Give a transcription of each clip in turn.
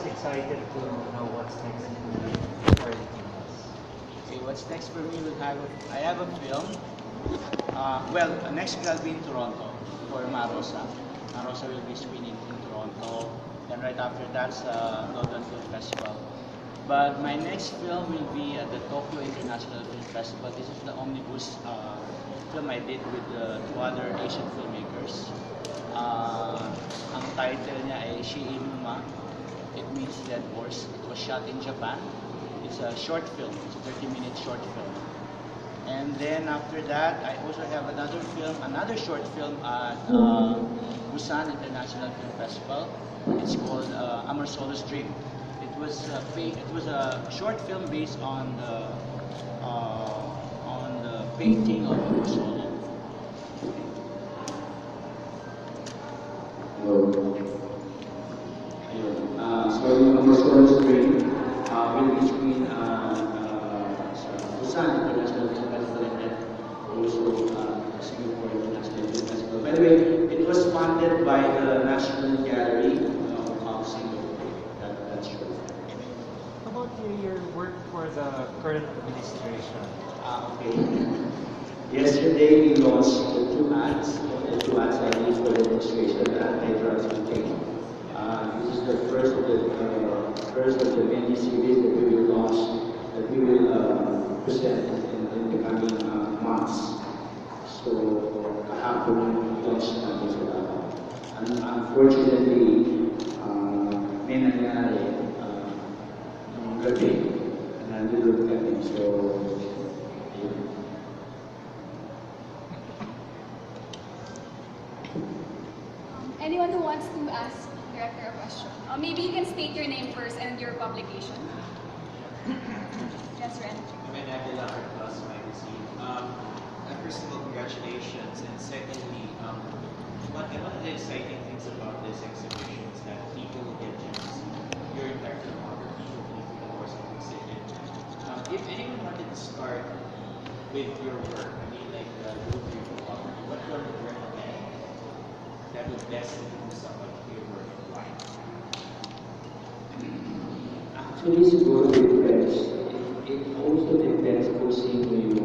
just excited to know what's next for the teams. Okay, what's next for me? I have a film. Well, next week I'll be in Toronto for Marosa. Marosa will be screening in Toronto. Then right after that's London Film Festival. But my next film will be at the Tokyo International Film Festival. This is the omnibus film I did with two other Asian filmmakers. Ang title niya ay Shiinuma. It means dead horse. It was shot in Japan. It's a short film. It's a 30-minute short film. And then after that, I also have another short film at Busan International Film Festival. It's called Amar Solo's Dream. It was a short film based on the painting of Amar Solo. So yung Metropolitan will be screened sa Busan International Film Festival and then also Singapore International Film Festival. By the way, it was funded by the National Gallery of Singapore. That's true. How about your work for the current administration? Okay. Yesterday we launched two ads. The two ads I did for the administration, the anti-drugs campaign. This is the first of the many series that we will launch, that we will present in the coming months. So, kahapon launch natin sila. Unfortunately, may nangyari nung gabi na nandulog kami. So, yun. Anyone who wants to ask Director a question? Maybe you can state your name first and your publication. Yes, Ren. I'm Aguilar Plus Magazine. First of all, congratulations. And secondly, one of the exciting things about this exhibition is that people will get to see your entire filmography through the course of the exhibit. If anyone wanted to start with your work, I mean, like your filmography, what would you recommend that would best introduce someone to your work and why? Actually, siguro depends. It also depends kung sino yung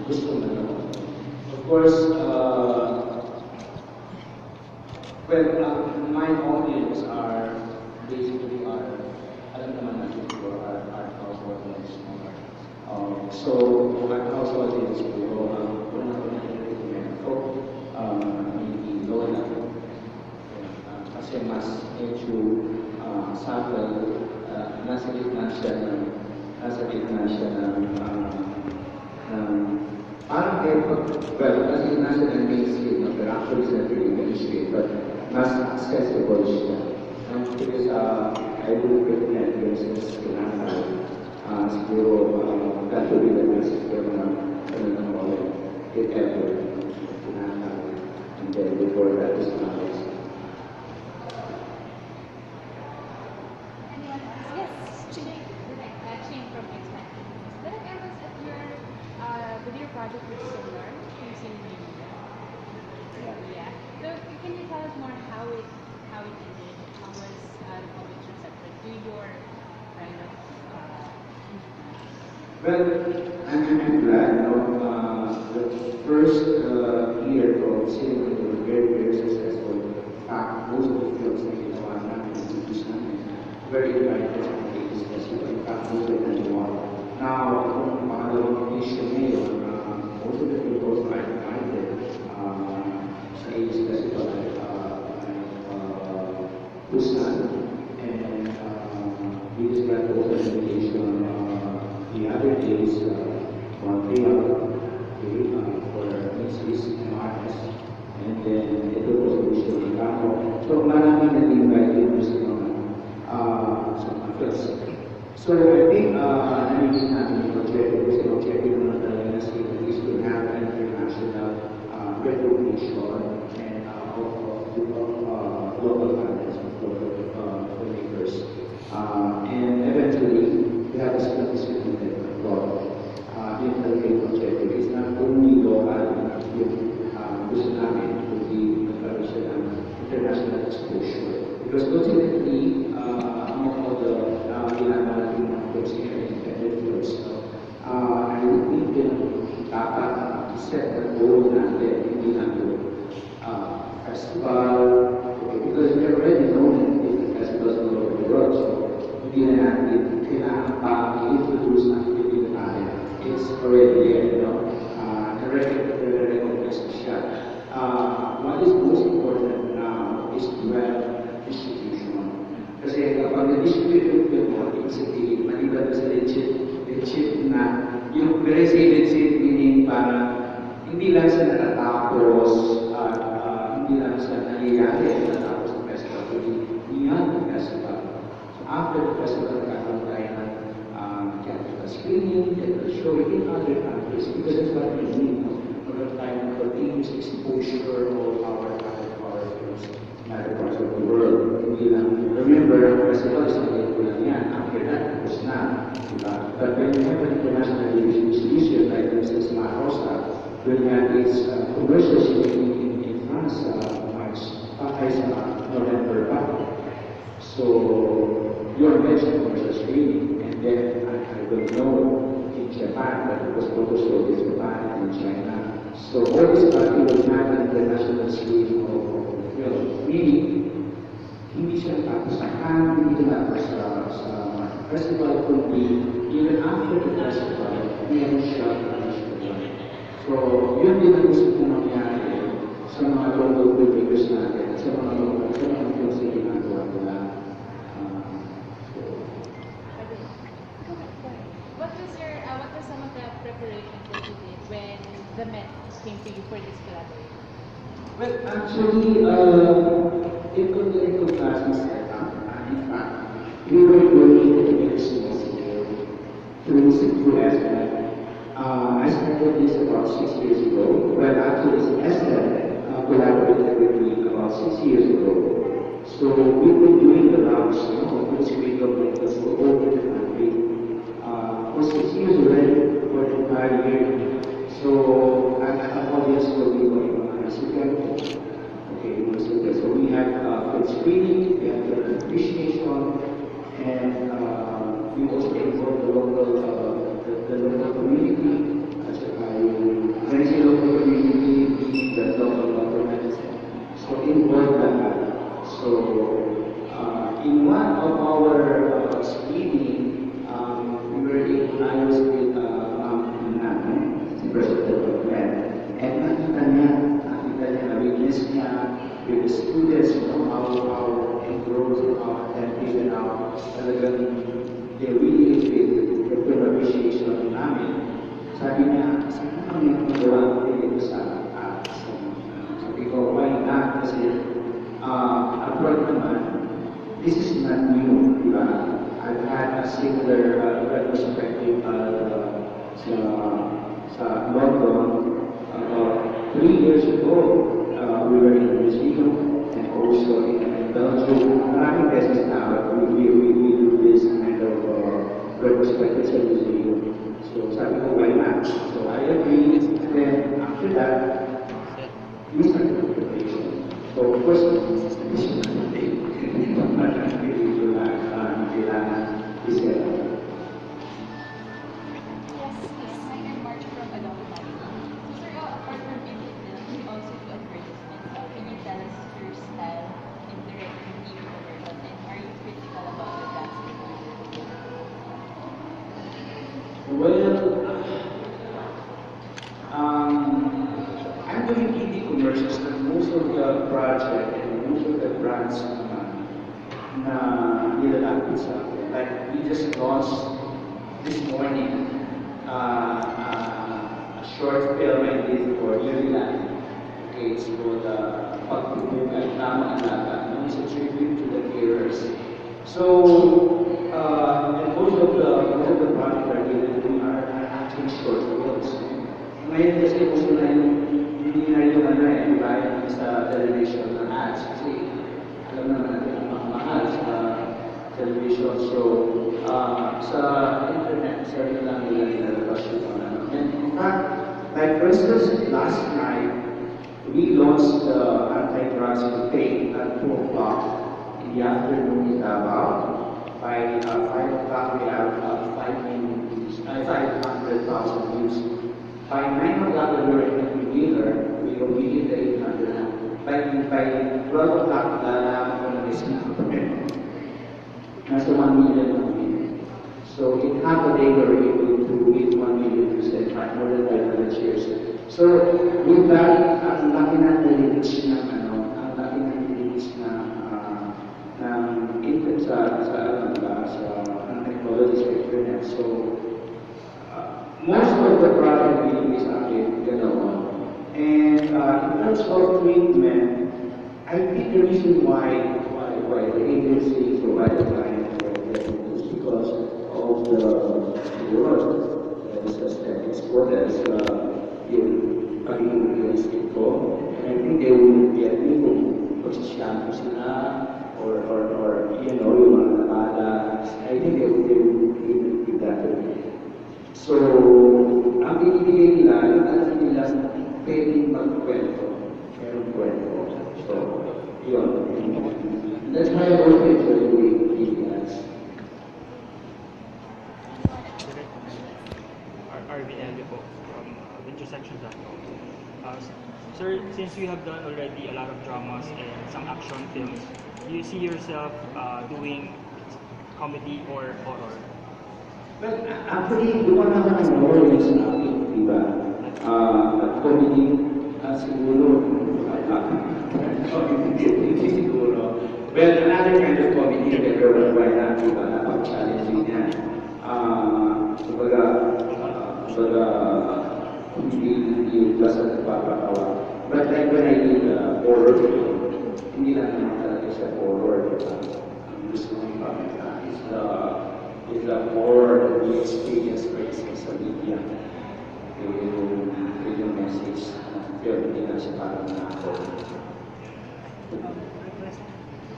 gusto mo na. Of course, my audience are basically alam naman natin po, our house audience. So, our house audience po, unang-unang recommend ko, maybe Lola. Kasi mas medyo subtle, nasa gitna siya ng parang nasa gitna siya ng mainstream, no? Pero actually it's not really mainstream, but mas accessible siya. Because I would recommend yung since siguro that would be the message for ng all if ever and then before that is knowledge. Anyone else? Yes, Ching. Ching from Expect. Direct, I was at with your project with Solar, using media. Yeah. So can you tell us more how it ended? How was the public's reception to your kind of Well, I'm glad. The first year of cinema was very, very successful. In fact, most of the films na ginawa namin were invited to this festival. In fact, most of them won. Now, kung pangalawang edition ngayon, most of the films are invited sa Aegis Festival Busan. And we just got also an invitation the other days, Montreal, for Mrs. Marcus, and then ito po sa Bishop Icano. So, marami nag-invite dito sa mga films. So, I think, nalilin natin yung objective, kasi objective naman talaga na sila is to have an international recognition and of local talents, of local filmmakers. And eventually, we have a specific role. Yung talaga yung objective is not only local, yung gusto namin, kundi nagkaroon siya ng international exposure. Because ultimately, among all the ginagawa natin mga films here, independent films, I think dapat set the goal natin, hindi lang yung festival, okay, because we already know different festivals all over the world, so hindi na natin kailangan pa i-introduce ang Filipino talent. It's already there, you know, nare-recognize na siya. What is most important now is to have distribution. Kasi kapag na-distribute yung film mo, ibig sabihin, maliban sa legit na, yung very say legit meaning parang hindi lang siya natatapos at hindi lang siya nangyayari natatapos ng festival, kundi beyond the festival. So after the festival, nagkakaroon tayo ng theatrical screening, theatrical showing in other countries because that's what we need. Magkaroon tayo ng continuous exposure of our films in other parts of the world. Hindi lang, remember, ang festival is not ko lang yan. After that, tapos na. Diba? But when you have an international distribution, like for instance, Marosa, will have its commercial showing in France, November. So you're mentioned commercial screening, and then I will know in Japan, but it was photo show in Japan and in China. So all this party will have an international screening of film. Meaning, hindi siya tapos sa Cannes, hindi siya tapos sa festival, kundi even after the festival, meron siya festival. So, yun din ang gusto kong mangyari sa mga local filmmakers natin, sa mga films na ginagawa nila. What were some of the preparations that you did when the Met came to you for this collaboration? Well, actually, in classes, in fact, we were working to make a small scale through Esther. I started this about 6 years ago. Well, actually, Esther collaborated with me about 6 years ago. So we've been doing the rounds, you know, of this radio methods all over the country. For 6 years already, for the entire year. So an audience will be going on as okay, so we have good screening, we have good appreciation, and we also involve the local community, when I say local community, meaning the local government, so involve that. So in one of our screening, we were in Ayos with the president of Met, and nakita niya na-witness niya with the students, you know, how engrossed and how attentive and how talagang they really feel the film appreciation namin. Sabi niya, saan kami magawa dito sa sabi ko, why not? Kasi abroad naman, this is not new, di ba? I've had a similar retrospective sa London about 3 years ago. We were in the museum and also in Belgium. Maraming beses na we do this kind of retrospective sa museum. So sabi ko, why not? So I agreed. And then after that, we started the preparation. So of course, this is not a thing. Kailangan i-set up. Yes, please. I am March from Adobe. Sir, apart from video film, you also do advertisements. Can you tell us your style in directing TV commercials, and are you critical about the casting? Well, I'm doing TV commercials, but most of the project and most of the brands na nilalapit sa akin. Like, we just launched this morning a short film I did for Maryland. Okay, it's called Pagpupug at Tamang Alaga. It's a tribute to the carers. So, and most of the projects that we do are actually short films. Ngayon kasi gusto na hindi na yung sa television na ads. Kasi alam naman natin ang mahal sa television. So, sa internet, sa lang nila nilalabas yung mga ano. And in fact, like for instance, last night, we launched the anti-drugs campaign at 2 o'clock in the afternoon is about by 5 o'clock we have 5 million views, 500,000 views. By 9 o'clock when we're in the beginner, we will be in the 800. By 12 o'clock, lalaman ko na may sinabi. Nasa 1 million na kami. So in half a day, we're able to hit 1 million views and more than 500 shares. So with that, ang laki ng reach ng ang laki ng reach ng input sa technology sector na. So most of the product we is actually ganoon. And in terms of treatment, I think the reason why the agency provided client for is because of the work that is aesthetics for that is yung pagiging realistic ko. And I think they will get me kung pagsisyahan ko sila or you know, yung mga nakala. I think they will give that to me. So, ang binibigay nila, yung alam nila pwedeng magkwento, merong kwento. So, yun. That's why I always enjoy doing ads. RVL po from venturesection.com. Sir, since you have done already a lot of dramas and some action films, do you see yourself doing comedy or horror? Well, actually, doon naman ang horror yung sa akin, di ba? Comedy, siguro, hindi siguro. Well, another kind of comedy, pero why not, di ba? Napag-challenging yan. Hindi basta nagpapatawa. But like when I did horror film, hindi lang naman talaga siya horror, di ba? Ang gusto kong ipakita is the horror that we experience by social media. Yung message, pero hindi na siya parang nakakot.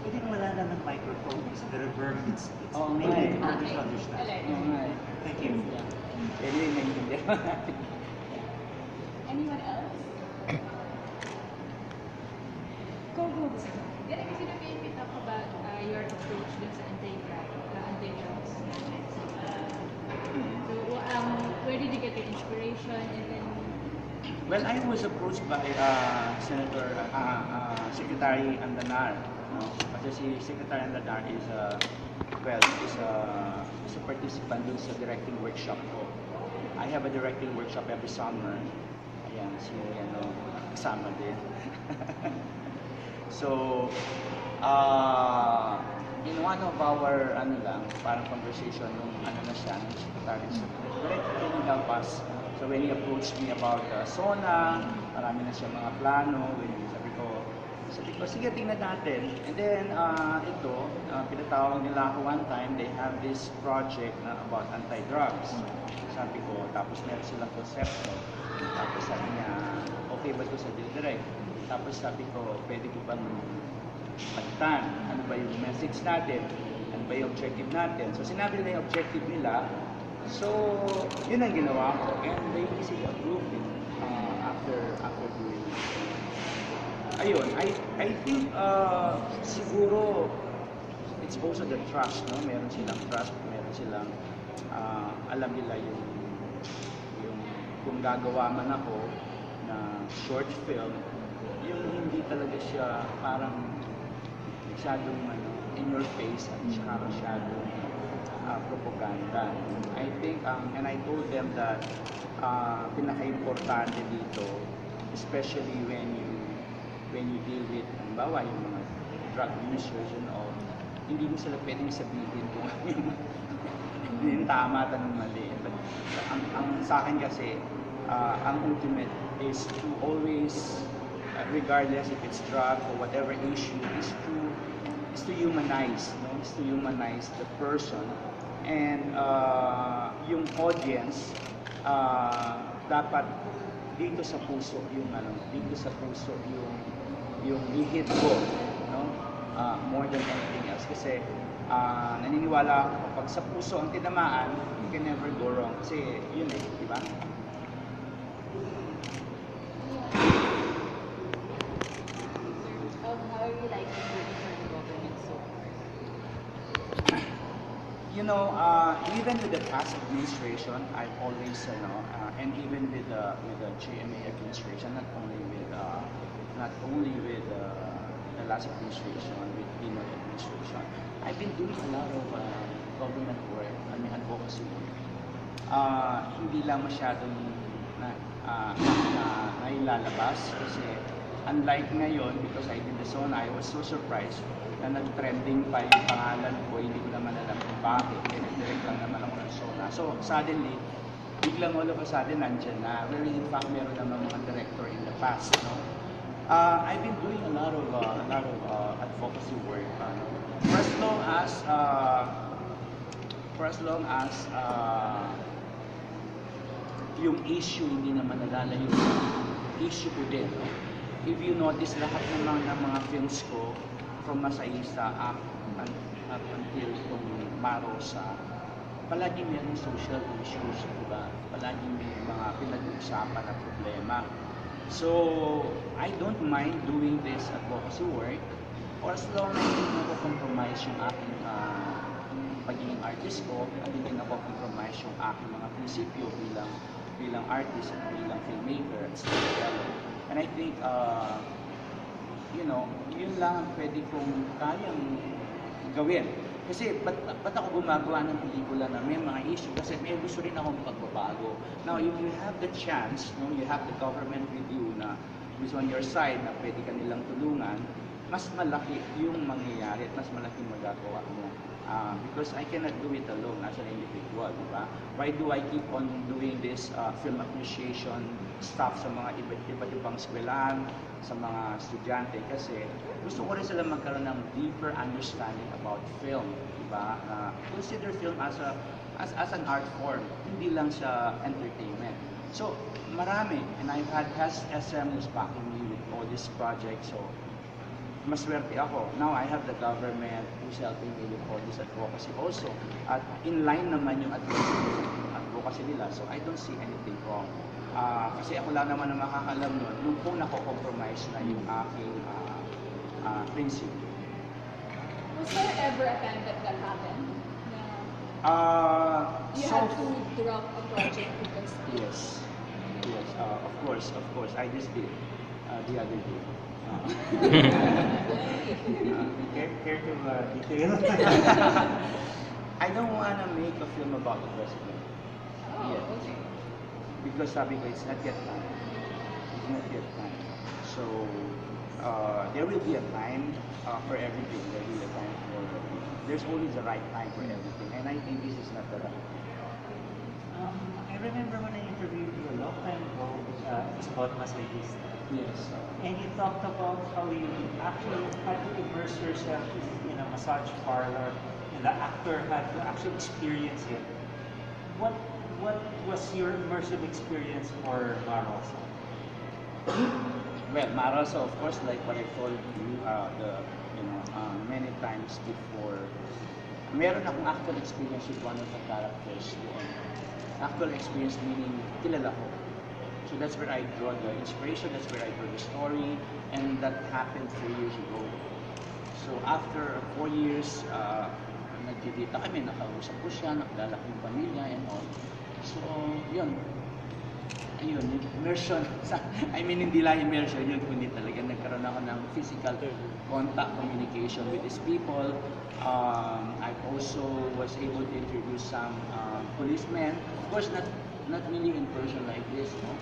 Pwede wala na ng microphone kasi the reverb, it's Oo nga eh. hard to understand. Oo nga eh. Thank you. Pwede yung naiintindihan natin. Anyone else? Go. Direk, kasi we talk about your approach dun sa anti-drugs. So, where did you get your inspiration and then Well, I was approached by Senator Secretary Andanar. No? Kasi si Secretary Andanar is a participant dun sa directing workshop ko. I have a directing workshop every summer. Ayan, kasama din. So, in one of our, parang conversation, nung na siya, nung secretary, can you help us? So when he approached me about SONA, marami na siya mga plano, sabi ko, sige, tingnan natin. And then, pinatawag nila ako one time, they have this project about anti-drugs. Sabi ko, tapos meron silang konsepto. Tapos sabi niya, okay ba ito sa direct? Tapos sabi ko, pwede ko bang palitan? Ano ba yung message natin? Ano ba yung objective natin? So sinabi nila yung objective nila. So, yun ang ginawa ko. And they easily approved it after doing it. Ayun, I think siguro it's also the trust, no? Meron silang trust, meron silang alam nila yung kung gagawa man ako na short film, yung hindi talaga siya parang masyadong in your face at saka masyadong propaganda. I think, and I told them that pinaka-importante dito, especially when you deal with, halimbawa, yung mga drug users and all, hindi mo sila pwedeng sabihin kung yung tama at anong mali. But ang sa akin kasi, ang ultimate is to always, regardless if it's drug or whatever issue, is to humanize, no? Is to humanize the person. And yung audience, dapat dito sa puso yung ihit ko, no? More than anything else. Kasi naniniwala ako, pag sa puso ang tinamaan, you can never go wrong. Kasi yun di ba? How are you liking working for the government so far? Even with the past administration, I've always, and even with the GMA administration, not only with the last administration, with Pinoy administration, I've been doing a lot of government work, advocacy work. Hindi lang masyadong nailalabas kasi unlike ngayon, because I did the SONA, I was so surprised na nag-trending pa yung pangalan ko, hindi ko naman alam kung bakit, direct lang naman ako ng SONA. So suddenly, biglang all of a sudden nandyan na, where in fact meron naman mga director in the past. I've been doing a lot of advocacy work. For as long as yung issue hindi naman nalalayo, issue ko din. If you notice, lahat ng mga films ko, from Masayista up until itong Marosa, palagi mayroong social issues, diba? Palagi may mga pinag-uusapan na problema. So, I don't mind doing this advocacy work, or as long as hindi nako-compromise yung aking pagiging artist ko, at hindi nako-compromise yung aking mga prinsipyo bilang artist at bilang filmmaker at storyteller. And I think, yun lang ang pwede kong kayang gawin. Kasi ba't ako gumagawa ng pelikula na may mga issue? Kasi may gusto rin akong pagbabago. Now, if you have the chance, you have the government with you na who's on your side na pwede ka nilang tulungan, mas malaki yung mangyayari at mas malaki magagawa mo. Because I cannot do it alone as an individual, di ba? Why do I keep on doing this film appreciation stuff sa mga iba't ibang eskwelahan, sa mga estudyante? Kasi gusto ko rin sila magkaroon ng deeper understanding about film, di ba? Consider film as an art form, hindi lang siya entertainment. So, marami, and I've had SM who's backing me with all these projects, so maswerte ako. Now, I have the government who's helping me with all this advocacy also. At in line naman yung advocacy nila, so I don't see anything wrong. Kasi ako lang naman na makakalam nun, nung kung nako-compromise na yung aking principle. Was there ever a time that happened? You So, had to drop a project because... yes, of course, I just did the other day. Care to detail? I don't want to make a film about the president. Oh, Yet. okay. Because sabi ko, it's not yet time. It's not yet time. So, there will be a time for everything. There will be a time for... There's always the right time for everything. And I think this is not the right time. I remember when I interviewed you a long time ago, it was about Masayista. Yes. And you talked about how you actually had to immerse yourself in a massage parlor, and the actor had to actually experience it. What was your immersive experience for Marosa? Well, Marosa, of course, like what I told you, many times before, meron akong actual experience with one of the characters doon. Actual experience meaning kilala ko. So that's where I draw the inspiration, that's where I draw the story, and that happened 4 years ago. So after 4 years, nagkikita kami, nakausap ko siya, nakilala ko yung pamilya and all. So, yun, immersion. Hindi lang immersion yun, kundi talaga nagkaroon ako ng physical contact, communication with these people. I also was able to introduce some policemen. Of course, not really in person like this, no?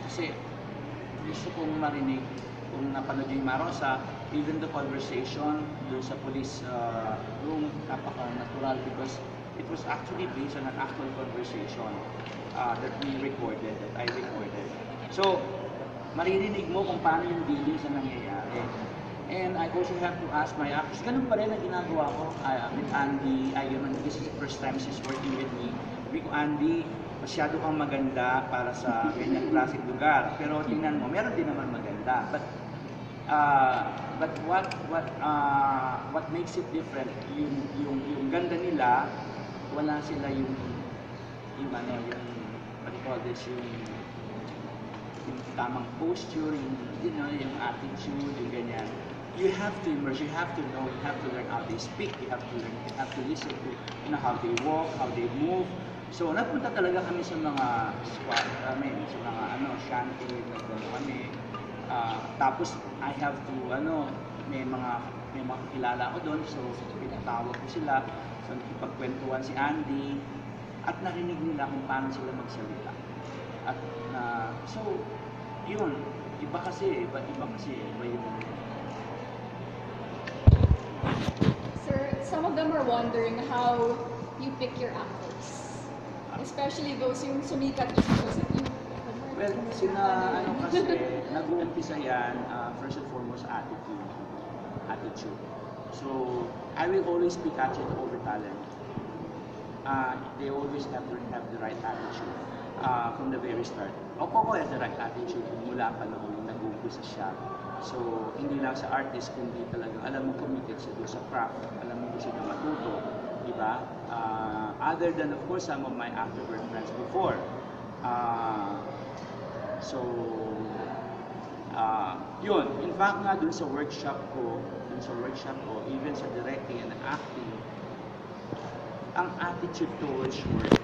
Kasi gusto kong marinig kung napanood yung Marosa, even the conversation doon sa police room, napaka-natural because it was actually based on an actual conversation that I recorded. So, maririnig mo kung paano yung dealing sa nangyayari. And I also have to ask my actors, ganun pa rin ang ginagawa ko with Andy. This is the first time she's working with me. Sabi ko, Andy, masyado kang maganda para sa ganyang klaseng lugar. Pero tingnan mo, meron din naman maganda. But what makes it different, yung ganda nila, wala sila yung what do you call this, yung tamang posture, yung attitude, yung ganyan. you have to immerse, you have to know, you have to learn how they speak, you have to learn, you have to listen to, how they walk, how they move. So, nagpunta talaga kami sa mga squat, sa mga shanty, nagpunta kami. Tapos, I have to, may mga kilala ako doon, so pinatawag ko sila. So, nakipagkwentuhan si Andy, at narinig nila kung paano sila magsalita. At, so, yun, iba yung Sir, some of them are wondering how you pick your actors. Especially those yung sumikat just because of you. Well, kasi, nag-uumpisa yan, first and foremost, attitude. So, I will always pick attitude over talent. They always have to have the right attitude from the very start. Coco has the right attitude mula pa noong nag-uumpisa siya. So, hindi lang sa artist, kundi talagang alam mo committed siya doon sa craft, alam mo gusto niya matuto, di ba? Other than, of course, some of my actor friends before. Yun. In fact nga, dun sa workshop ko, even sa directing and acting, ang attitude towards work,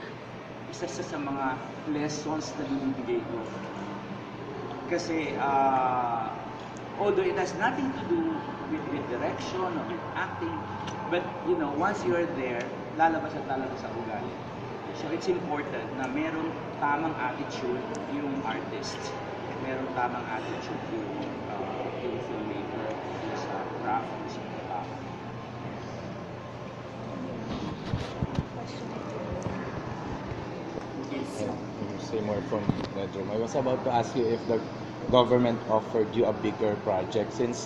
isa sa mga lessons na binibigay ko. Kasi, although it has nothing to do with direction or with acting, but once you're there, lalabas at lalabas sa ugali. So it's important na meron tamang attitude yung artist, meron tamang attitude yung filmmaker, yung sa craft, yung sa craft. Say more from Medro. I was about to ask you if the government offered you a bigger project since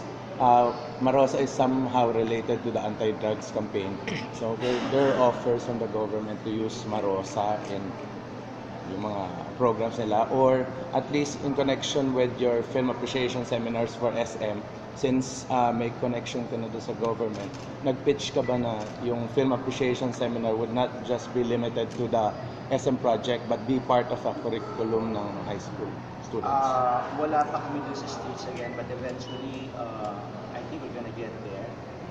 Marosa is somehow related to the anti-drugs campaign. So there are offers from the government to use Marosa in yung mga programs nila or at least in connection with your film appreciation seminars for SM since may connection ka na doon sa government. Nag-pitch ka ba na yung film appreciation seminar would not just be limited to the SM project but be part of a curriculum ng high school students? Wala pa kami dun sa stage again, but eventually, I think we're gonna get there.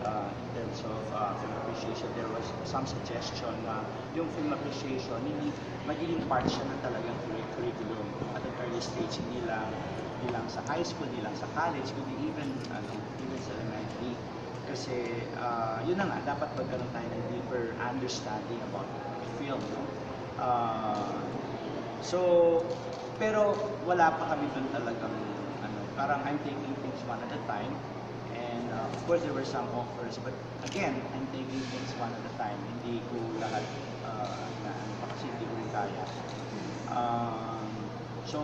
In terms of film appreciation, there was some suggestion na yung film appreciation, hindi magiging part siya ng talagang curriculum at an early stage, hindi lang sa high school, hindi lang sa college, kundi even sa elementary. Kasi yun na nga, dapat magkaroon tayo ng deeper understanding about film. Pero wala pa kami dun talagang parang I'm taking things one at a time, and of course there were some offers, but again I'm taking things one at a time. Hindi ko lahat kasi hindi ko rin kaya. So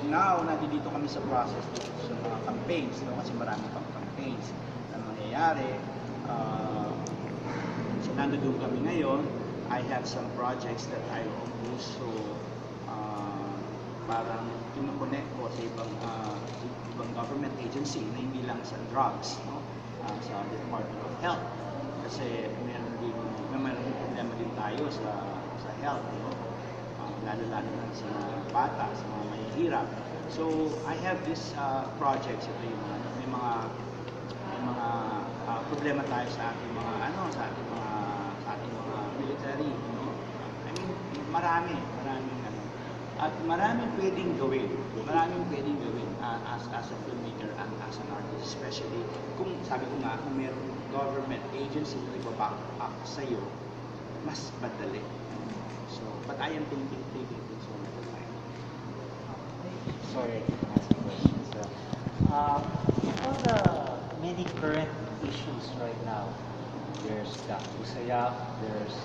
now nandito kami sa process sa mga campaigns, kasi marami pang campaigns na mangyayari. So nandoon kami ngayon. I have some projects that I also parang kinoconnect ko sa ibang government agency na hindi lang sa drugs, sa Department of Health. Kasi meron din problema din tayo sa health, lalo-lalo na sa mga bata, sa mga mahihirap. So I have this projects, ito yung may mga problema tayo sa ating mga military, I mean, maraming at maraming pwedeng gawin as a filmmaker and as an artist, especially kung sabi ko nga, kung mayroong government agency na ibaback up sa'yo, mas madali. So, but I am taking things one at a time. Sorry, I can ask a question. So, all the many current issues right now, there's the Usaya, there's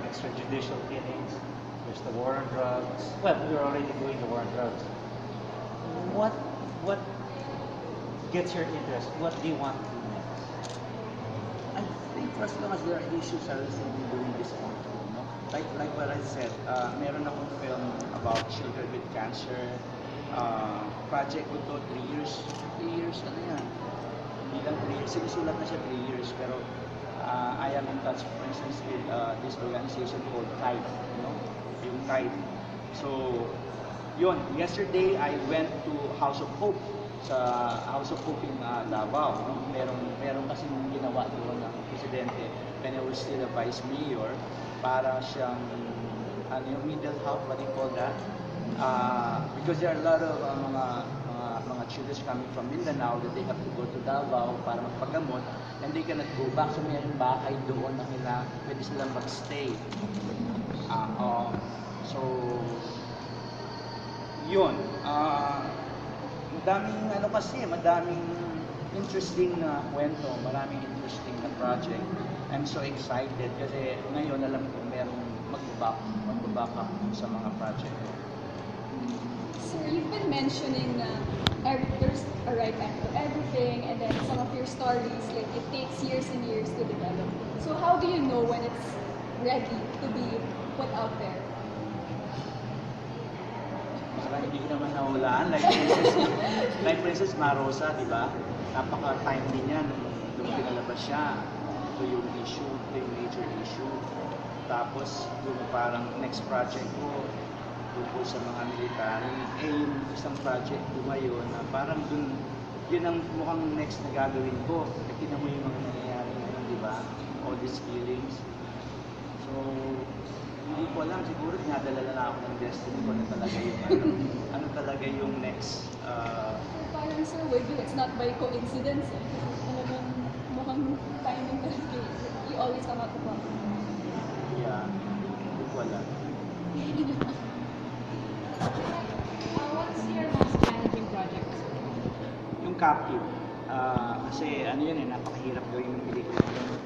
extrajudicial killings, there's the war on drugs. Well, we're already doing the war on drugs. What gets your interest? What do you want to do next? I think for as long as there are issues, I will still be doing this control, Like what I said, meron akong film about children with cancer. Project ko to 3 years. 3 years, Hindi lang 3 years. Sinusulat na siya 3 years, pero I am in touch, for instance, with this organization called Tide, yung Tide. So, yun, yesterday I went to House of Hope sa House of Hope in Davao. No? Meron kasing ginawa doon ng presidente when he was still a vice mayor para siyang ano yung middle half, what do you call that? Because there are a lot of mga children coming from Mindanao that they have to go to Davao para magpagamot and they cannot go back. So may bahay doon na pwede silang magstay. So, yun. Madaming interesting na kwento, maraming interesting na project. I'm so excited kasi ngayon alam ko merong mag-back up sa mga project ko. Sir, you've been mentioning na there's a right time for everything, and then some of your stories, like it takes years and years to develop. So how do you know when it's ready to be put out there? Parang hindi ko naman nahulaan. Like Princess Marosa, di ba? Napaka-timely niya nung pinalabas siya. Ito yung issue, ito yung major issue. Tapos, yung parang next project ko, tungkol sa mga military, yung isang project ko ngayon na parang yun ang mukhang next na gagawin ko. Tingnan mo yung mga nangyayari ngayon, di ba? All these feelings. So, hindi ko alam, siguro dinadala na ako ng destiny ko ano talaga yung next. Parang sir, with you, it's not by coincidence. Talagang mukhang timing talaga. You always come out the problem. Yeah, hindi ko alam. What's your most challenging project? Yung Captive. Kasi ano yun napakahirap gawin yung pelikula yun.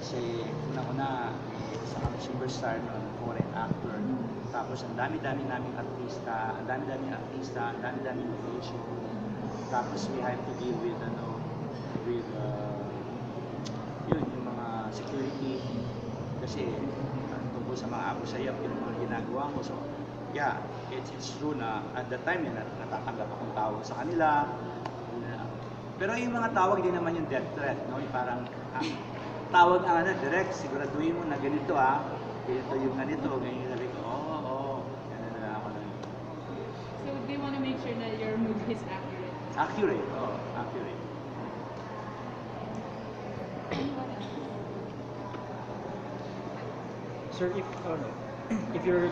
Kasi una-una, isa kang superstar nun, foreign actor. Tapos ang dami-dami naming artista, ang dami-dami location. Tapos we have to deal with yun, yung mga security. Kasi tungkol sa mga Abu Sayyaf, yung mga ginagawa ko. So, yeah, it's true na at that time, natatanggap akong tawag sa kanila. Pero yung mga tawag din naman yung death threat, no? Yung parang tawag ang direct, siguraduhin mo na ganito ganito yung ganito, ganyan sabi ko, ganun na ako na. So they want to make sure that your movie is accurate. Accurate. Sir, if you're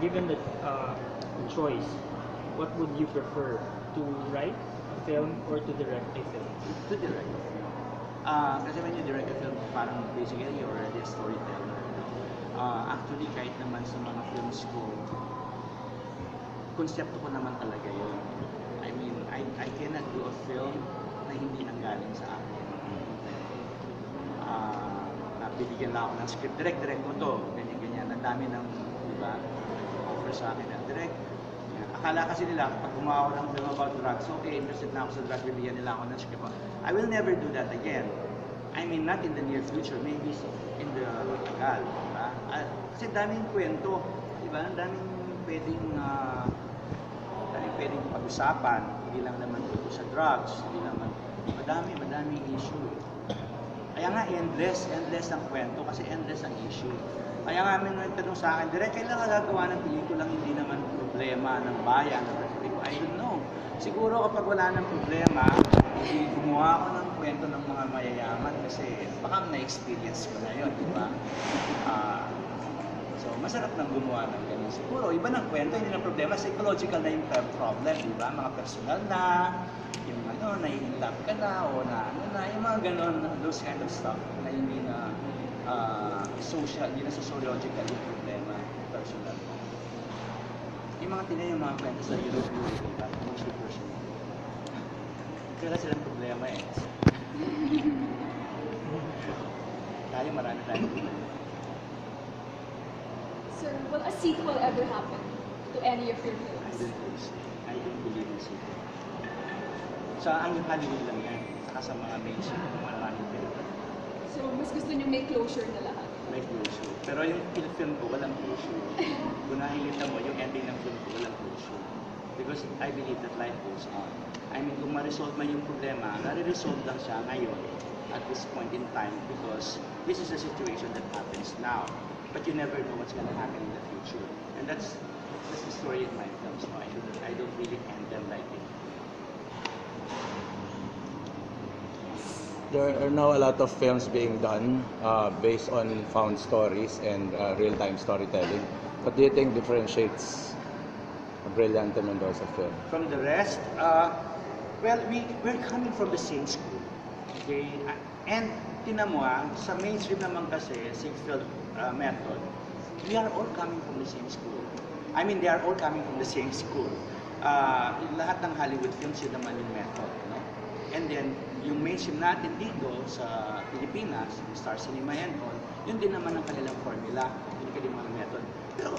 given the choice, what would you prefer, to write a film or to direct a film? To direct. Kasi when you direct a film, parang basically you're already a storyteller. Actually, kahit naman sa mga films ko, konsepto ko naman talaga yun. I mean, I cannot do a film na hindi nanggaling sa akin. Bibigyan lang ako ng script, direct mo to, ganyan. Ang dami ng, di ba, offer sa akin na direct. Akala kasi nila, pag gumawa ako ng film about drugs, okay, interested na ako sa drugs, bibigyan nila ako ng script. I will never do that again. I mean, not in the near future, maybe in the tagal, di ba? Kasi daming kwento, di ba? Daming pwedeng pag-usapan, hindi lang naman tungkol sa drugs, hindi naman, madaming issue. Kaya nga, endless ang kwento kasi endless ang issue. Kaya nga, may nagtanong sa akin, direct, kailangan gagawa ng pelikulang hindi naman problema ng bayan. I don't know. Siguro kapag wala ng problema, hindi gumawa ako ng kwento ng mga mayayaman kasi baka na-experience ko na yun, di ba? So, masarap nang gumawa ng ganyan. Siguro, iba ng kwento, hindi na problema. Psychological na yung problem, di ba? Mga personal na, yung nai-love ka na, o yung mga ganon, those kind of stuff na hindi na social, hindi na sociological yung problema, personal. Yung mga yung mga kwento sa Europe, diba? Mostly personal. Kaya silang problema Tayo, marami tayo. Sir, will a sequel ever happen to any of your films? I don't believe in sequel. Sa ang Hollywood lang yan, saka sa mga mainstream, maraming film. So, mas gusto niyo may closure na lahat? May closure. Pero yung film ko, walang closure. Kung nakikita mo, yung ending ng film ko, walang closure. Because I believe that life goes on. I mean, kung ma-resolve man yung problema, nare-resolve lang siya ngayon at this point in time because this is a situation that happens now. But you never know what's gonna happen in the future. And that's the story in my films. No? I don't really end them like it. There are now a lot of films being done based on found stories and real-time storytelling. What do you think differentiates a Brillante Mendoza film? From the rest, well, we're coming from the same school. Okay? And tinan mo sa mainstream naman kasi, six-field method, we are all coming from the same school. I mean, they are all coming from the same school. Lahat ng Hollywood films yun naman yung method. No? And then, yung mainstream natin dito sa Pilipinas, Star Cinema and all, yun din naman ang kanilang formula, yun din naman ang method. Pero,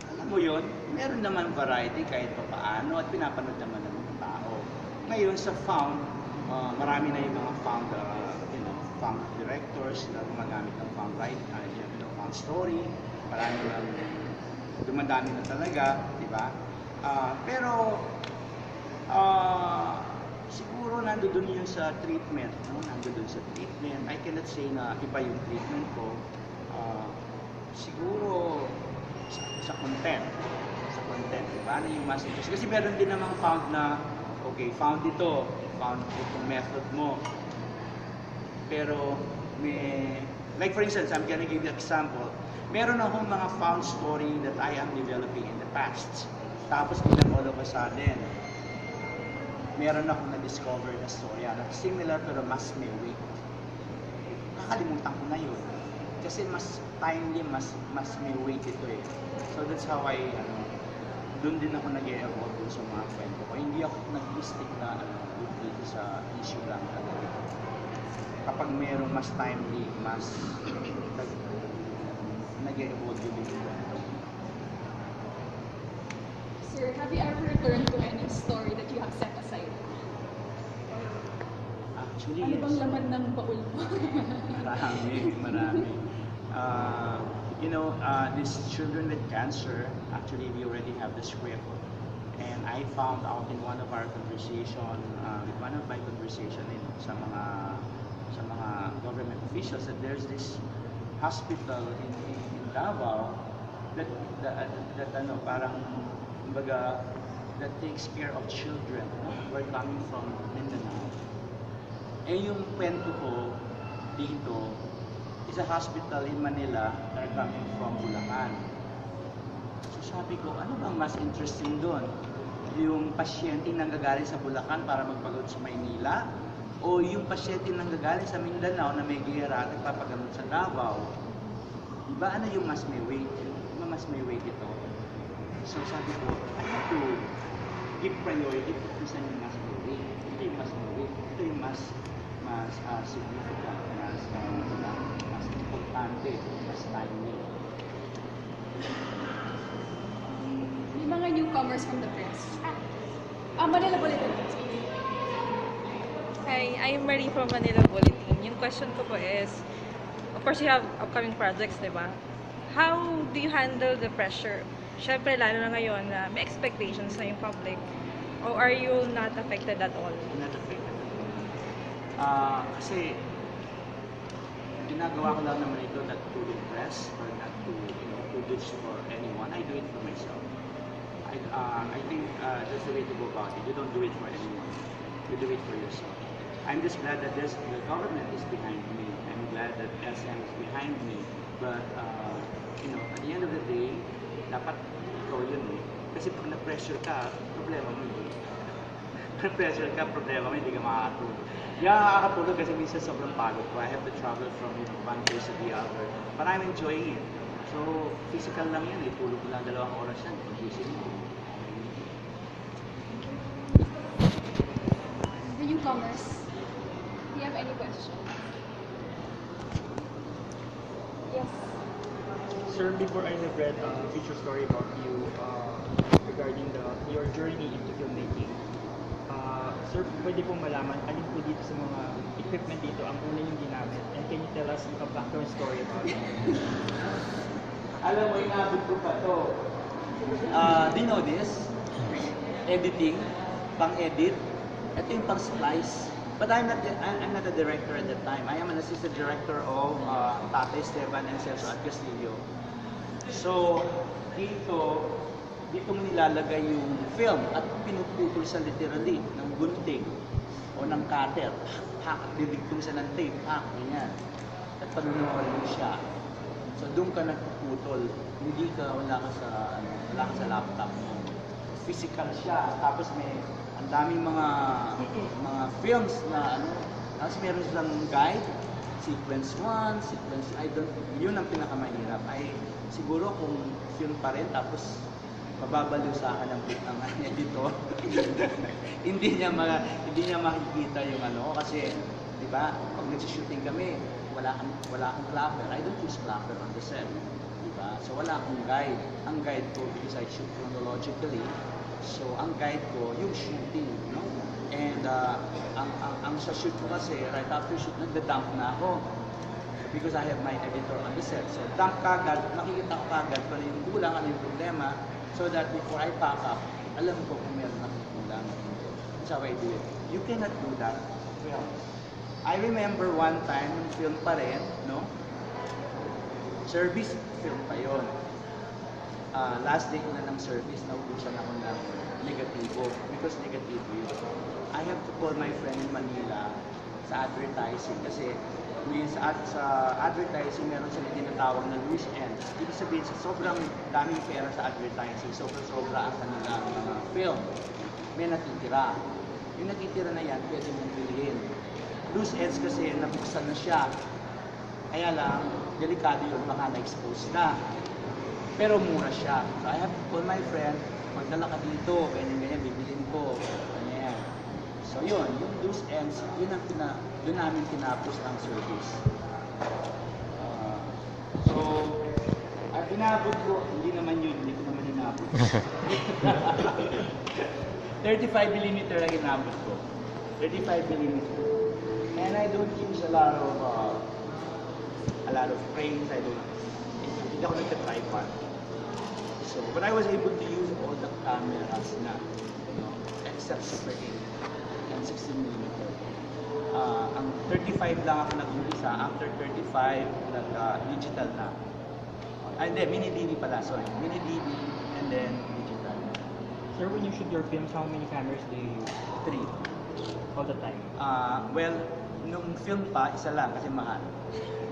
alam mo yun, meron naman variety kahit pa paano at pinapanood naman ng mga tao. Ngayon sa found, marami na yung mga found, found directors na gumagamit ng found found story, marami lang dumadami na talaga, di ba? Pero, siguro nandoon yun sa treatment, no? Nandoon sa treatment. I cannot say na iba yung treatment ko. Siguro sa content. Sa content. Diba? Ano yung mas interest? Kasi meron din namang found na, okay, found itong method mo. Pero, like for instance, I'm gonna give you an example. Meron akong mga found story that I am developing in the past. Tapos, all of a sudden, meron akong na-discover na story na similar pero mas may weight. Kakalimutan ko na yun. Kasi mas timely, mas may weight ito eh. So that's how doon din ako nag-e-evolve dun sa mga kwento ko. Hindi ako nag-stick na dito sa issue lang talaga. Kapag merong mas timely, mas nag-e-evolve din yung kwento. Sir, have you ever returned to any story that you have set aside? Actually, Ano yes. bang laman ng baul mo? Marami. These children with cancer, actually we already have the script. And I found out in one of our conversation, sa mga government officials that there's this hospital in Davao that parang kumbaga that takes care of children who are coming from Mindanao. Eh yung kwento ko dito is a hospital in Manila that are coming from Bulacan. So sabi ko, ano bang mas interesting doon? Yung pasyente nanggagaling sa Bulacan para magpagamot sa Maynila? O yung pasyente nanggagaling sa Mindanao na may gera at nagpapagamot sa Davao? Diba ano yung mas may weight? Diba mas may weight ito? So sabi ko, I have to give priority kung saan yung mas may weight. Ito yung mas may weight. Ito yung mas significant, mas importante, mas timely. May mga newcomers from the press. Manila Bulletin. Hi, I'm Marie from Manila Bulletin. Yung question ko po is, of course you have upcoming projects, di ba? How do you handle the pressure? Siyempre, lalo na ngayon na may expectations na yung public. Or are you not affected at all? Not affected. Kasi ginagawa ko lang naman ito not to impress or not to do this for anyone. I do it for myself. I think that's the way to go about it. You don't do it for anyone. You do it for yourself. I'm just glad that the government is behind me. I'm glad that SM is behind me. But at the end of the day, dapat ikaw yun eh. Kasi pag na-pressure ka, problema mo yun. Pressure ka, problema mo, hindi ka makakatulog. Hindi ka makakatulog kasi minsan sobrang pagod ko. I have to travel from one place to the other. But I'm enjoying it. So, physical lang yan eh. Tulog ko lang 2 oras yan. Pag-gising ko. The newcomers, do you have any questions? Yes. Sir, before I have read a feature story about you regarding your journey into filmmaking, sir, pwede pong malaman alin po dito sa mga equipment dito ang una yung ginamit, and can you tell us a background story about it? Alam mo, inabot ko pa to. Do you know this? Editing, pang-edit. Ito yung pang-splice. But I'm not a director at that time. I am an assistant director of Tatay Esteban and Celso at Castillo. So, dito mo nilalagay yung film at pinuputol sa literally ng gunting. O ng cutter, pak, bibigtong siya ng tape, pak, ganyan. At panunod siya. So doon ka nagpuputol, wala ka sa laptop mo. Physical siya, tapos ang daming mga films na tapos meron silang guide, sequence 1, sequence, yun ang pinakamahirap. Siguro kung film pa rin, tapos mababaliw sa akin ang niya dito. hindi niya makikita yung kasi, di ba, pag nag-shooting kami, wala akong clapper. I don't use clapper on the set. Diba? So wala akong guide. Ang guide ko, because I shoot chronologically, so ang guide ko, yung shooting. No? And ang sa shoot ko kasi, right after shoot, nagda-dump na ako. Because I have my editor on the set. So dump kagad, makikita ko kagad kung ano yung kulang, ano yung problema, so that before I pack up, alam ko kung meron akong kulang. That's how I do it. You cannot do that. Well, I remember one time, yung film pa rin, no? Service film pa yun. Last day ko na ng service, naubusan ako ng negatibo. Because negatibo yun. I have to call my friend in Manila sa advertising. Kasi sa advertising, meron sila tinatawag na loose ends. Ibig sabihin, sa sobrang daming pera sa advertising, sobra ang kanilang film, may natitira. Yung natitira na yan, pwede mong bilhin. Loose ends kasi nabuksan na siya. Kaya lang, delikado yun, baka na-expose na. Pero mura siya. So I have to call my friend, magdala ka dito, ganyan, bibilin ko. Ganyan. So yun, yung loose ends, yun namin tinapos ang service. So, inabot ko, hindi ko naman inabot. 35mm ang inabot ko. 35mm. And I don't use a lot of frames. Hindi ako nagka-tripod. So, but I was able to use all the cameras na, except Super 8 and 16mm. Ang 35 lang ako nag-umpisa. After 35, nag-digital na. Hindi, mini-DV pala, sorry. Mini-DV and then digital. Sir, when you shoot your films, how many cameras do you use? 3. All the time? Well, nung film pa, isa lang kasi mahal.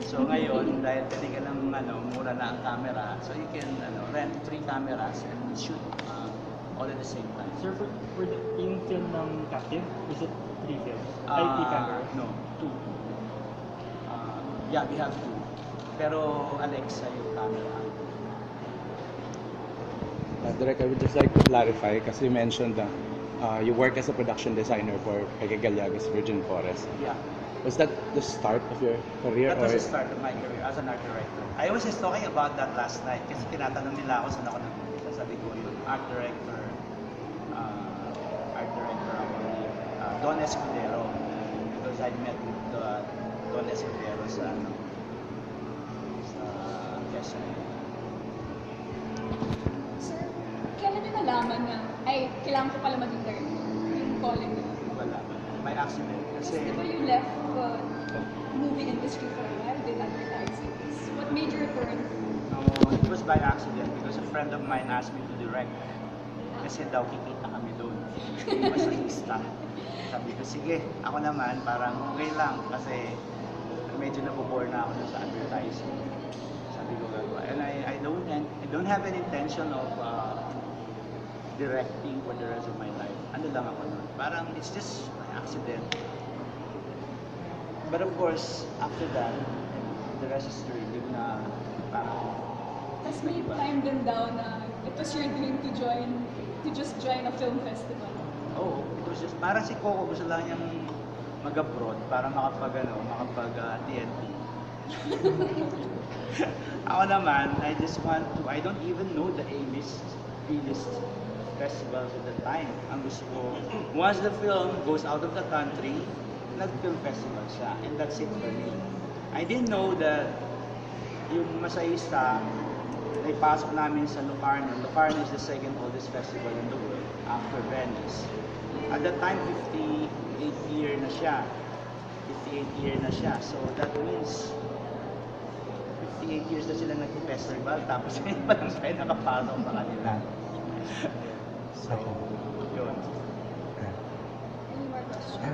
So ngayon, dahil pwede ka lang, mura na ang camera, so you can rent 3 cameras and shoot all at the same time. Sir, for yung film ng Captive, is it 3 films? 3 cameras? No, 2. Yeah, we have 2. Pero Alexa yung camera. Direk, I would just like to clarify kasi you mentioned that you work as a production designer for Peque Gallaga's Virgin Forest. Yeah. Was that the start of your career? That was the start of my career as an art director. I was just talking about that last night kasi tinatanong nila ako saan ako nag-umpisa. Sabi ko yun, art director ako ni Don Escudero. Because I met with Don Escudero sa Quezon. Sir, kailan nyo nalaman na, kailangan ko pala maging director? Yung calling nyo? Wala. By accident. Kasi, Di ba you left the movie industry for a while, did advertising? What made you return? no, it was by accident because a friend of mine asked me to direct. Kasi daw kikita kami doon. Masahista. Sabi ko, sige, ako naman, parang okay lang kasi medyo nabobore na ako dun sa advertising. Sabi ko gagawa. And I don't have an intention of directing for the rest of my life. Ano lang ako nun. Parang it's just by accident. But of course, after that, the rest is story. Hindi ko na parang... Tapos may time din daw na it was your dream to just join a film festival. Oh, it was just, parang si Coco gusto lang niyang mag-abroad para TNT. Ako naman, I don't even know the A-list, B-list festivals at the time. Ang gusto ko, once the film goes out of the country, nag-film festival siya. And that's it for me. I didn't know that yung Masahista, naipasok namin sa Locarno. Locarno is the second oldest festival in the world after Venice. At that time, 58 year na siya. So that means 58 years na sila nag-festival tapos ngayon pa lang tayo nakapasok sa kanila. So, yun. Any more questions? So right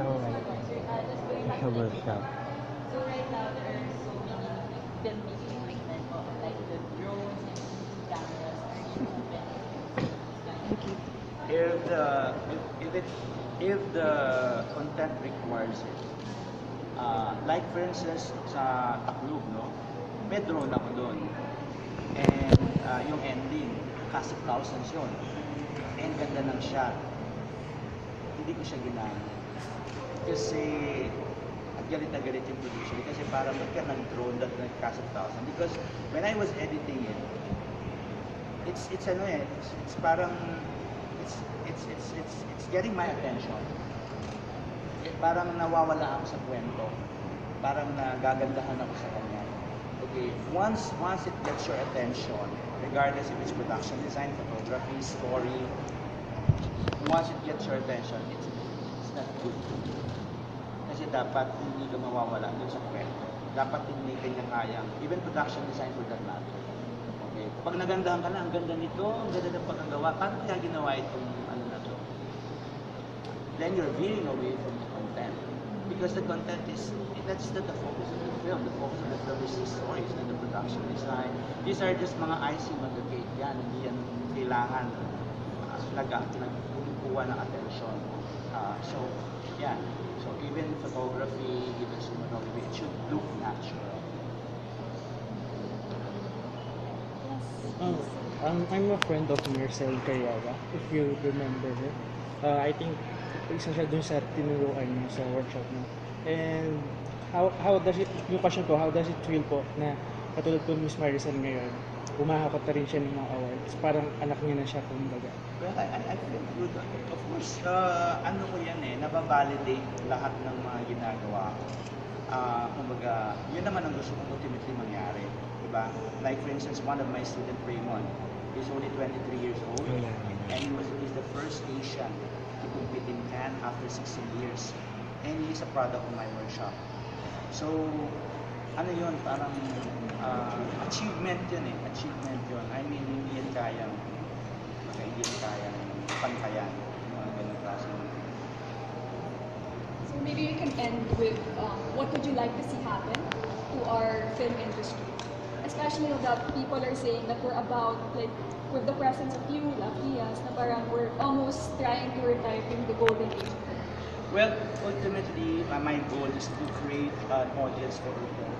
now there are so many filmmaking equipment, like the drones and cameras. Are you open to this kind of If the if the content requires it, like for instance sa Taklog, no, may drone ako doon, and yung ending, cast of thousands yun, and ganda ng shot, hindi ko siya ginamit kasi galit na galit yung producer kasi parang ba't ka nag-drone that nag-cast of thousands, because when I was editing it, it's ano eh, it's parang it's getting my attention. Parang nawawala ako sa kwento. Parang nagagandahan ako sa kanya. Okay, once it gets your attention, regardless if it's production design, photography, story, once it gets your attention, it's not good. Kasi dapat hindi ka mawawala dun sa kwento. Dapat hindi kanya kayang, even production design for that matter. Okay, pag nagandahan ka na, ang ganda nito, ang ganda ng pagkagawa, paano kaya ginawa itong ano na to? Then you're veering away from the content. Because the content is, that's not the focus of the film. The focus of the film is the stories and the production design. These are just mga icing on the cake yan. Hindi yan kailangan nagkukuha ng attention. So, yeah. So, even photography, even cinematography, it should look natural. I'm a friend of Marcel Carriaga, if you remember her. I think isa siya dun sa tinuruan niya sa workshop niya. And how does it, yung question ko, how does it feel po na katulad po Miss Maricel ngayon, umahakot na rin siya ng mga awards, parang anak niya na siya kumbaga. Well, I feel good. Of course, ano ko yan eh, nababalidate lahat ng mga ginagawa ko. Kumbaga, yun naman ang gusto kong ultimately mangyari. Diba? Like for instance, one of my student, Raymond, is only 23 years old, and he's the first Asian to compete in Cannes after 16 years. And he's a product of my workshop. So, ano yun, parang achievement yun eh, achievement yun. I mean, hindi yan kayang pantayan. Mga ganun klase. So maybe we can end with what would you like to see happen to our film industry? Especially that people are saying that we're about, like, with the presence of you, Lafias, na parang we're almost trying to retire from the golden age. Well, ultimately, my goal is to create an audience for film.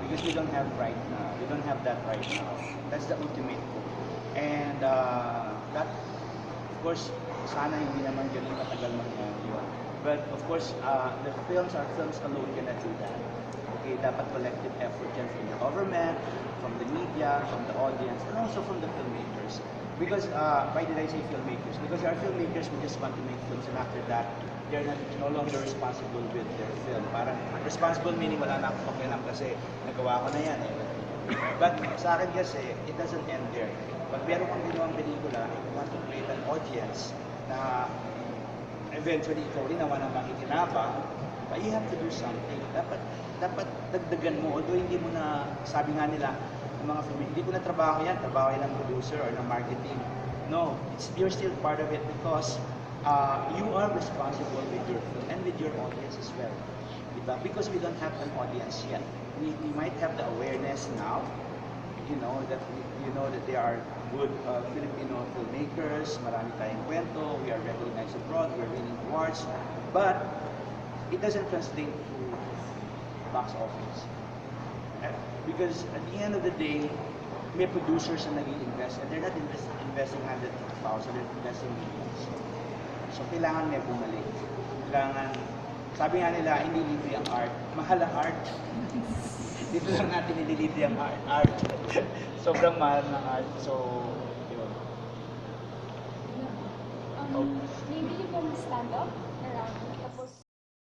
Because we don't have right now. We don't have that right now. That's the ultimate goal. And that, of course, sana hindi naman ganun matagal mangyari yun. But of course, the films alone cannot do that. Okay, dapat collective effort yan from the government, from the media, from the audience, and also from the filmmakers. Because, why did I say filmmakers? Because there are filmmakers who just want to make films, and after that, they're no longer responsible with their film. Parang responsible meaning wala na akong pakialam kasi nagawa ko na yan eh. But sa akin kasi, it doesn't end there. Pag meron kang ginawang pelikula, you want to create an audience na eventually ikaw rin naman ang makikinabang, but you have to do something. Dapat dagdagan mo. Although hindi mo na, sabi nga nila, ng mga film, hindi ko na trabaho yan ng producer or ng marketing. No, you're still part of it because you are responsible with your film and with your audience as well. Diba? Because we don't have an audience yet. We might have the awareness now, you know that there are good Filipino filmmakers, marami tayong kwento, we are recognized abroad, we are winning awards, but it doesn't translate to box office. Because at the end of the day, may producers na nag-i-invest and they're not investing 100,000, they're investing millions. So kailangan may bumalik. Kailangan, sabi nga nila, hindi libre ang art. Mahal ang art. Dito lang natin nililibre ang art. Sobrang mahal ng art. So, yun. Maybe you can stand up around tapos